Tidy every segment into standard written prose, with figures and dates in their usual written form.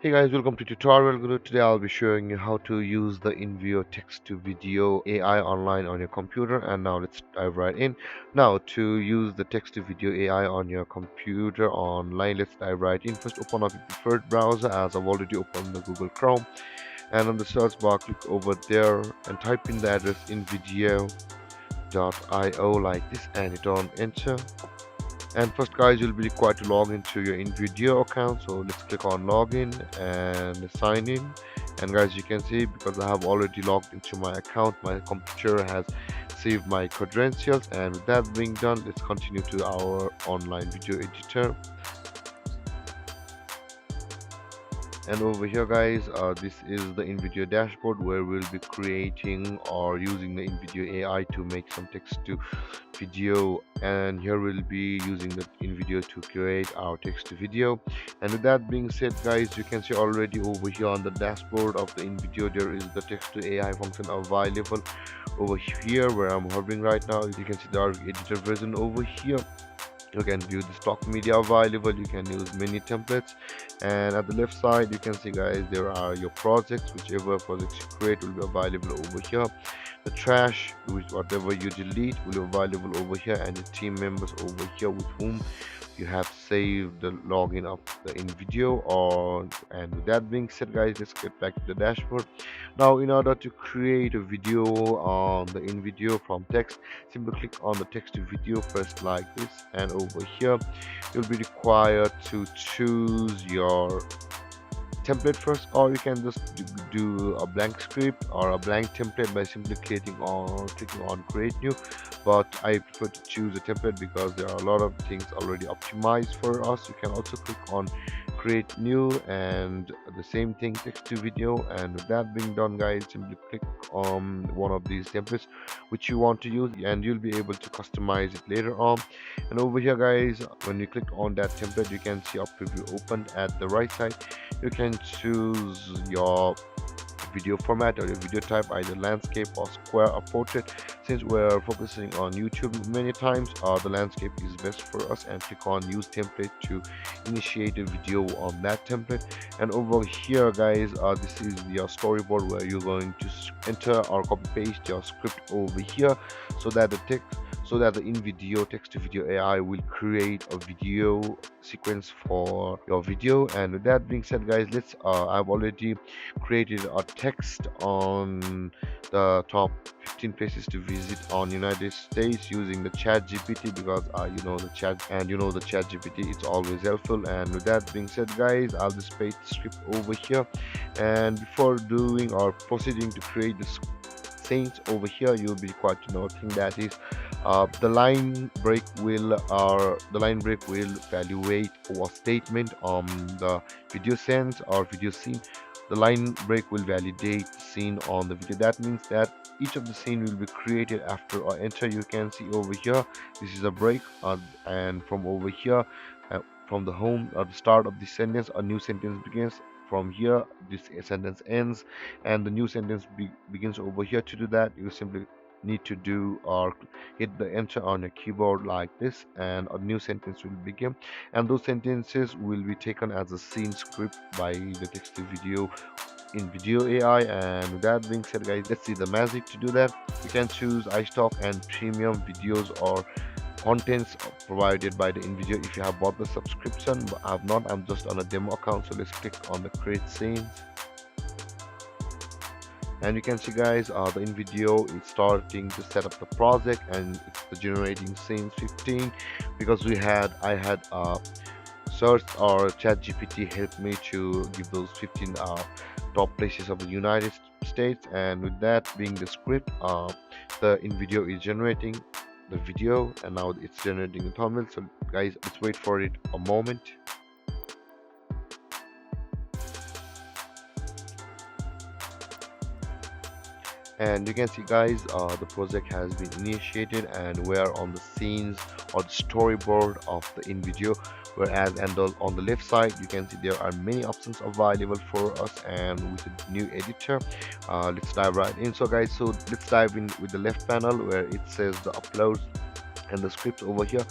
Hey guys, welcome to tutorial guru. Today I'll be showing you how to use the Invideo text to video AI online on your computer. And now let's dive right in. Now to use the text to video AI on your computer online, let's dive right in. First, open up your preferred browser, as I've already opened the Google Chrome, and on the search bar click over there and type in the address invideo.io like this and hit on enter. And first guys, you'll be required to log into your Invideo account, so let's click on login and sign in. And guys, you can see because I have already logged into my account, my computer has saved my credentials. And with that being done, let's continue to our online video editor. And over here guys, this is the Invideo dashboard where we'll be creating or using the Invideo AI to make some text to video. And here we'll be using the Invideo to create our text to video. And with that being said guys, you can see already over here on the dashboard of the Invideo there is the text to AI function available over here where I'm hovering right now. You can see the editor version over here. You can view the stock media available, you can use many templates, and at the left side you can see guys there are your projects. Whichever projects you create will be available over here. The trash, which whatever you delete, will be available over here, and the team members over here with whom you have saved the login of the Invideo. Or and with that being said guys, let's get back to the dashboard. Now in order to create a video on the Invideo from text, simply click on the text to video first like this, and over here you'll be required to choose your template first, or you can just do a blank script or a blank template by simply clicking on create new. But I prefer to choose a template because there are a lot of things already optimized for us. You can also click on create new and the same thing, text to video. And with that being done guys, simply click on one of these templates which you want to use, and you'll be able to customize it later on. And over here guys, when you click on that template, you can see a preview opened at the right side. You can choose your video format or your video type, either landscape or square or portrait. Since we're focusing on YouTube many times, the landscape is best for us, and click on use template to initiate a video on that template. And over here guys, this is your storyboard where you're going to enter or copy paste your script over here, so that the Invideo text to video AI will create a video sequence for your video. And with that being said guys, I've already created a text on the top 15 places to visit on United States using the ChatGPT, because the ChatGPT, it's always helpful. And with that being said guys, I'll just paste the script over here. And before doing or proceeding to create the scenes over here, you'll be required to know a thing, that is the line break will evaluate a statement on the video sense or video scene. The line break will validate scene on the video. That means that each of the scene will be created after or enter. You can see over here this is a break, and from over here, from the home or the start of the sentence, a new sentence begins. From here this sentence ends and the new sentence begins over here. To do that, you simply need to do or hit the enter on your keyboard like this, and a new sentence will begin, and those sentences will be taken as a scene script by the text to video Invideo AI. And with that being said guys, let's see the magic. To do that, you can choose iStock and premium videos or contents provided by the Invideo if you have bought the subscription. But I have not, I'm just on a demo account. So let's click on the create scenes, and you can see guys, the Invideo is starting to set up the project, and it's the generating scenes 15 because I had searched or ChatGPT helped me to give those 15 top places of the United States. And with that being the script, the Invideo is generating the video, and now it's generating a thumbnail. So guys, let's wait for it a moment. And you can see guys, the project has been initiated and we're on the scenes or the storyboard of the Invideo. Whereas on the left side you can see there are many options available for us, and with the new editor, let's dive right in. So guys, let's dive in with the left panel where it says the uploads and the scripts over here.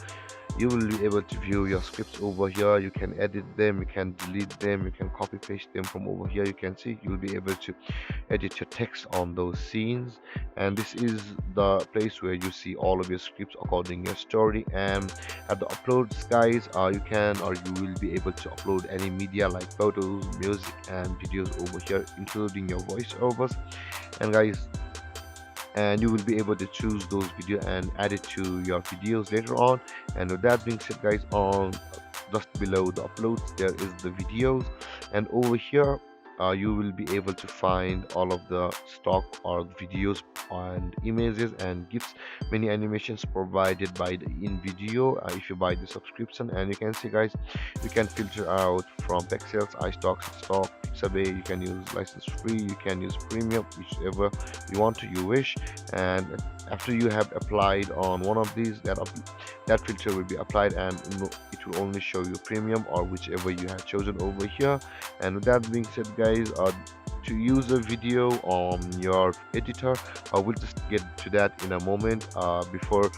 you will be able to view your scripts over here. You can edit them, you can delete them, you can copy paste them from over here. You can see you'll be able to edit your text on those scenes, and this is the place where you see all of your scripts according your story. And at the uploads guys, you can or you will be able to upload any media like photos, music and videos over here, including your voiceovers. And guys, and you will be able to choose those video and add it to your videos later on. And with that being said guys, on just below the uploads there is the videos, and over here you will be able to find all of the stock or videos and images and gifs, many animations provided by the Invideo if you buy the subscription. And you can see guys, you can filter out from pixels, iStock, stock, pixabay. You can use license free, you can use premium, whichever you want to, you wish. And after you have applied on one of these, that filter will be applied, and it will only show you premium or whichever you have chosen over here. And with that being said guys, to use a video on your editor, we'll just get to that in a moment. Before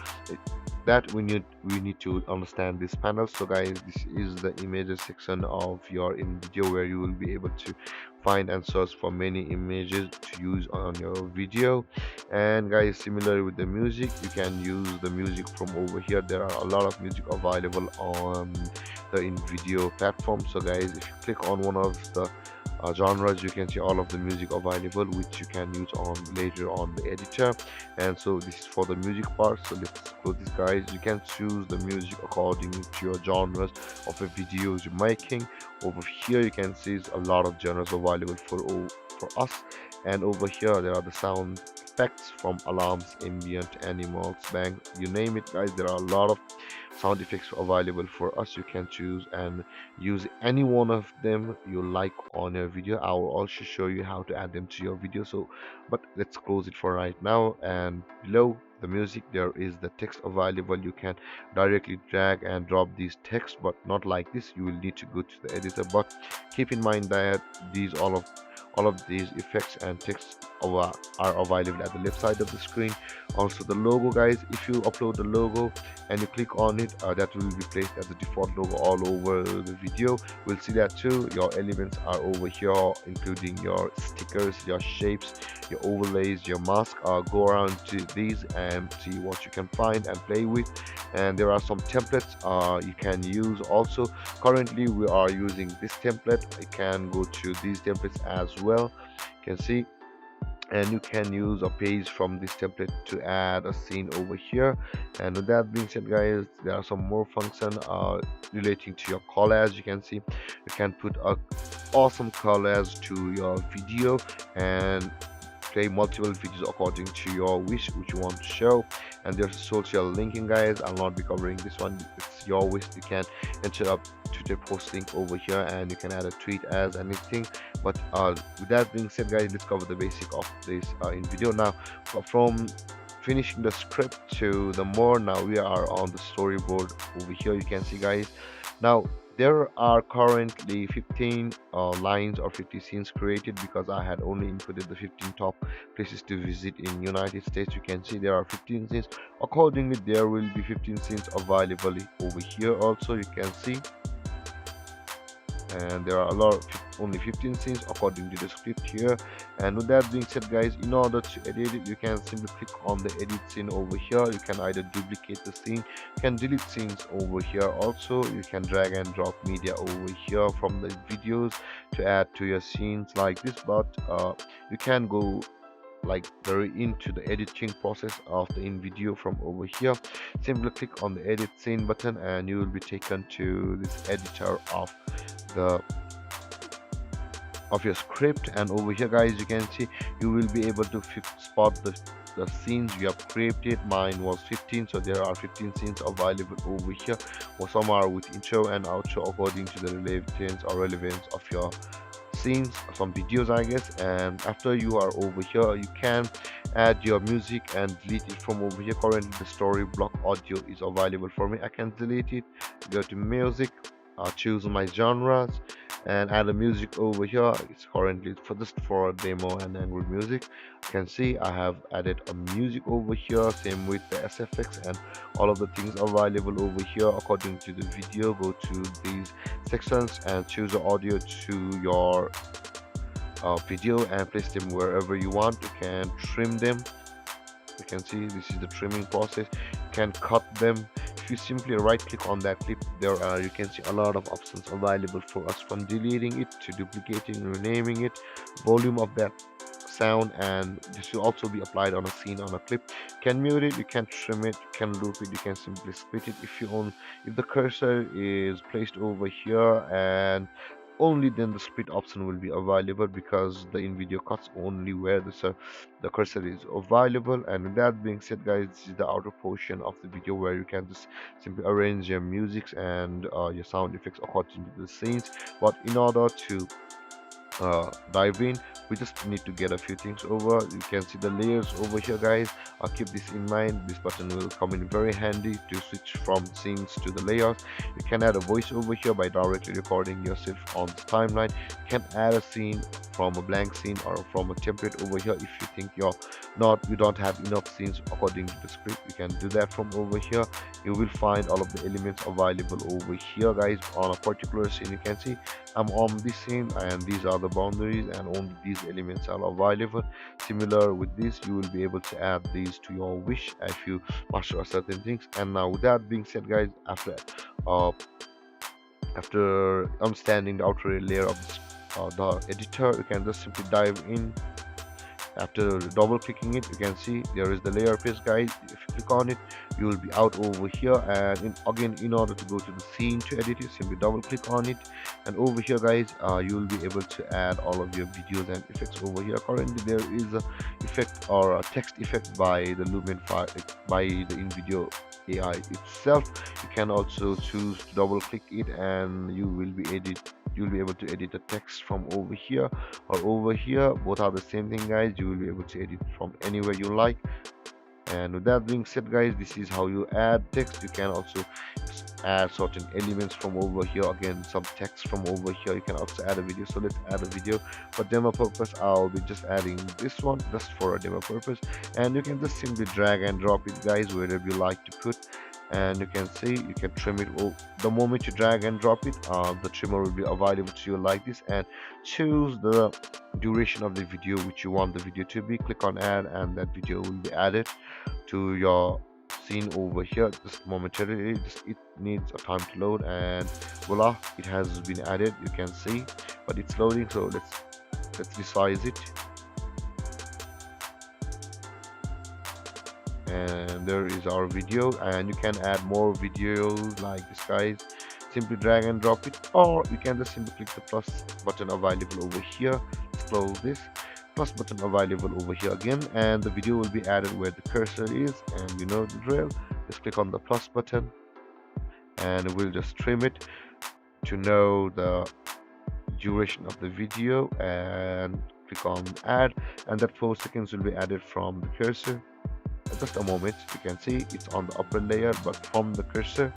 that, we need to understand this panel. So guys, this is the images section of your Invideo, where you will be able to find and search for many images to use on your video. And guys, similar with the music, you can use the music from over here. There are a lot of music available on the Invideo platform. So guys, if you click on one of the genres, you can see all of the music available, which you can use on later on the editor. And so this is for the music part. So let's close this guys. You can choose the music according to your genres of the videos you're making. Over here you can see a lot of genres available for us. And over here there are the sound effects from alarms, ambient, animals, bang, you name it guys. There are a lot of sound effects available for us. You can choose and use any one of them you like on your video. I will also show you how to add them to your video. So but let's close it for right now. And below the music there is the text available. You can directly drag and drop these text, but not like this. You will need to go to the editor, but keep in mind that all of these effects and text are available at the left side of the screen. Also the logo guys, if you upload the logo and you click on it, that will be placed as the default logo all over the video. We'll see that too. Your elements are over here, including your stickers, your shapes, your overlays, your mask. Go around to these and see what you can find and play with. And there are some templates you can use also. Currently we are using this template. I can go to these templates as well, you can see. And you can use a page from this template to add a scene over here. And with that being said guys, there are some more function relating to your collage. You can see you can put a awesome collage to your video and play multiple videos according to your wish which you want to show. And there's social linking guys. I'll not be covering this one, it's your wish. You can enter up Twitter post link over here, and you can add a tweet as anything. But with that being said guys, let's cover the basic of this Invideo now. From finishing the script to the more, now we are on the storyboard over here. You can see guys, now there are currently 15 lines or 50 scenes created, because I had only inputted the 15 top places to visit in United States. You can see there are 15 scenes. Accordingly, there will be 15 scenes available over here also, you can see. And there are a lot of only 15 scenes according to the script here. And with that being said guys, in order to edit it, you can simply click on the edit scene over here. You can either duplicate the scene, you can delete scenes over here also. You can drag and drop media over here from the videos to add to your scenes like this. But you can go like very into the editing process of the Invideo from over here. Simply click on the edit scene button and you will be taken to this editor the of your script. And over here guys, you can see you will be able to spot the scenes you have created. Mine was 15, so there are 15 scenes available over here, or some are with intro and outro according to the relevance of your scenes, some videos I guess. And after you are over here, you can add your music and delete it from over here. Currently the story block audio is available for me. I can delete it, go to music, choose my genres, and add a music over here. It's currently for just for a demo and Android music. You can see I have added a music over here, same with the SFX and all of the things available over here according to the video. Go to these sections and choose the audio to your video and place them wherever you want. You can trim them. You can see this is the trimming process. You can cut them. If you simply right click on that clip, there are, you can see a lot of options available for us, from deleting it to duplicating, renaming it, volume of that sound, and this will also be applied on a scene, on a clip. You can mute it, you can trim it, you can loop it, you can simply split it. If the cursor is placed over here, and only then the split option will be available, because the InVideo cuts only where the cursor is available. And with that being said, guys, this is the outer portion of the video where you can just simply arrange your musics and your sound effects according to the scenes. But in order to dive in, we just need to get a few things over. You can see the layers over here, guys. Keep this in mind, this button will come in very handy to switch from scenes to the layers. You can add a voice over here by directly recording yourself on the timeline. You can add a scene from a blank scene or from a template over here. If you think you don't have enough scenes according to the script, you can do that from over here. You will find all of the elements available over here, guys. On a particular scene, you can see I'm on this scene and these are the boundaries and only these elements are available. Similar with this, you will be able to add these to your wish if you master certain things. And now with that being said, guys, uh, after understanding the outer layer of the editor, you can just simply dive in. After double clicking it, you can see there is the layer paste, guys. If you click on it, you will be out over here. And again, in order to go to the scene to edit it, simply double click on it, and over here, guys, you will be able to add all of your videos and effects over here. Currently there is a effect or a text effect by the Lumen file, by the InVideo AI itself. You can also choose to double click it, and you'll be able to edit the text from over here or over here. Both are the same thing, guys. You will be able to edit from anywhere you like. And with that being said, guys, this is how you add text. You can also add certain elements from over here. Again, some text from over here. You can also add a video. So let's add a video for demo purpose. I'll be just adding this one just for a demo purpose, and you can just simply drag and drop it, guys, wherever you like to put. And you can see you can trim it. The moment you drag and drop it, the trimmer will be available to you like this. And choose the duration of the video which you want the video to be. Click on add, and that video will be added to your scene over here. Just momentarily, it needs a time to load, and voila, it has been added. You can see, but it's loading, so let's resize it. And there is our video, and you can add more videos like this, guys. Simply drag and drop it, or you can just simply click the plus button available over here. Let's close this. Plus button available over here again, and the video will be added where the cursor is, and you know the drill. Just click on the plus button, and we'll just trim it to know the duration of the video, and click on add, and that 4 seconds will be added from the cursor. Just a moment, you can see it's on the upper layer but from the cursor,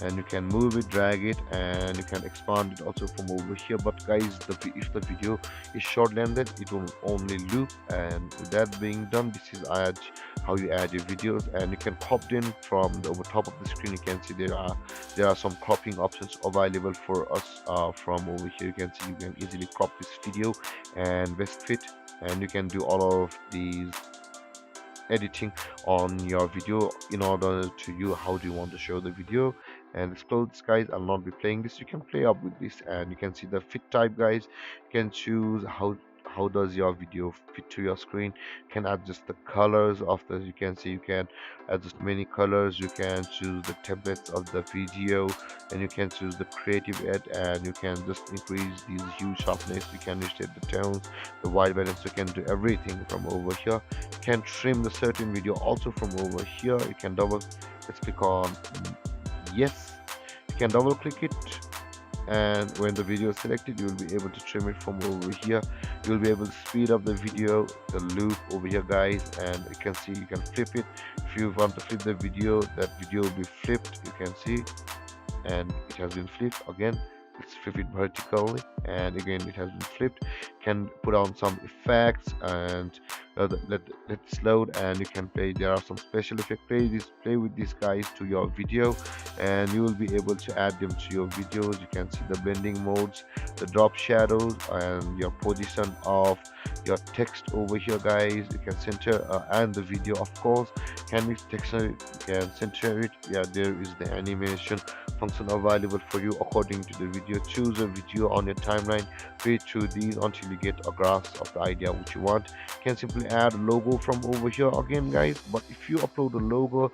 and you can move it, drag it, and you can expand it also from over here. But guys, if the video is short-lengthed, it will only loop. And with that being done, this is how you add your videos. And you can crop them from the over top of the screen. You can see there are some cropping options available for us from over here. You can see you can easily crop this video and best fit, and you can do all of these editing on your video in order to how do you want to show the video. And let's close this, guys. I'll not be playing this. You can play up with this, and you can see the fit type, guys. You can choose how does your video fit to your screen. You can adjust the colors of the, you can see you can adjust many colors. You can choose the templates of the video, and you can choose the creative ed, and you can just increase these hue sharpness. You can reset the tones, the white balance. You can do everything from over here. You can trim the certain video also from over here. You can let's click on yes. You can double click it, and when the video is selected, you will be able to trim it from over here. You will be able to speed up the video, the loop over here, guys, and you can see you can flip it. If you want to flip the video, that video will be flipped. You can see, and it has been flipped again. let's flip it vertically, and again it has been flipped. Can put on some effects, and let's load, and you can play. There are some special effect. Play with these guys to your video, and you will be able to add them to your videos. You can see the blending modes, the drop shadows, and your position of your text over here, guys. You can center, and the video, of course. Can you texture it? You can center it. Yeah, there is the animation function available for you according to the video. Choose a video on your timeline, read through these until you get a grasp of the idea which you want. You can simply add a logo from over here again, guys. But if you upload a logo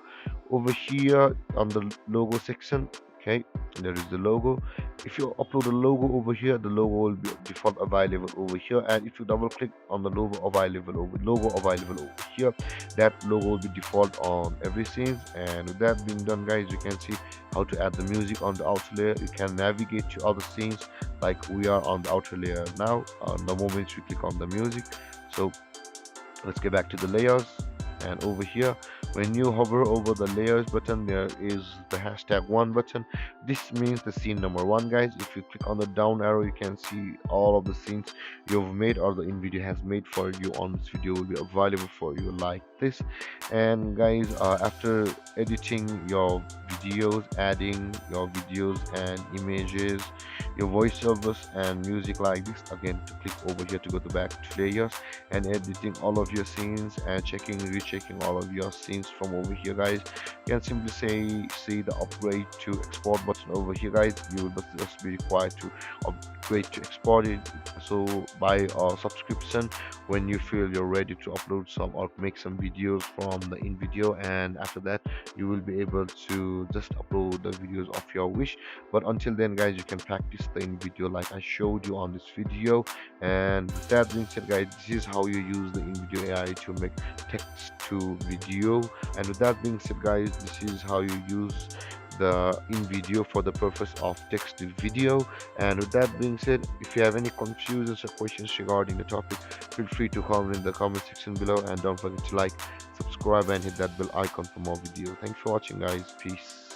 over here on the logo section, okay, there is the logo. If you upload a logo over here, the logo will be default available over here, and if you double click on the logo available over here, that logo will be default on every scene. And with that being done, guys, you can see how to add the music on the outer layer. You can navigate to other scenes, like we are on the outer layer now. The moment you click on the music, so let's get back to the layers. And over here, when you hover over the layers button, there is the #1 button. This means the scene number 1, guys. If you click on the down arrow, you can see all of the scenes you've made or the Invideo has made for you on this video will be available for you like this. And guys, after editing your videos, adding your videos and images, your voiceovers and music like this, again to click over here to go to back to layers, and editing all of your scenes and rechecking all of your scenes from over here, guys. You can simply see the upgrade to export button over here, guys. You will just be required to upgrade to export it, so buy a subscription when you feel you're ready to upload some or make some videos from the Invideo, and after that you will be able to just upload the videos of your wish. But until then, guys, you can practice the Invideo like I showed you on this video. And with that being said, guys, this is how you use the Invideo AI to make text to video. And with that being said, guys, this is how you use the Invideo for the purpose of text to video. And with that being said, if you have any confusions or questions regarding the topic, feel free to comment in the comment section below, and don't forget to like, subscribe, and hit that bell icon for more videos. Thanks for watching, guys. Peace.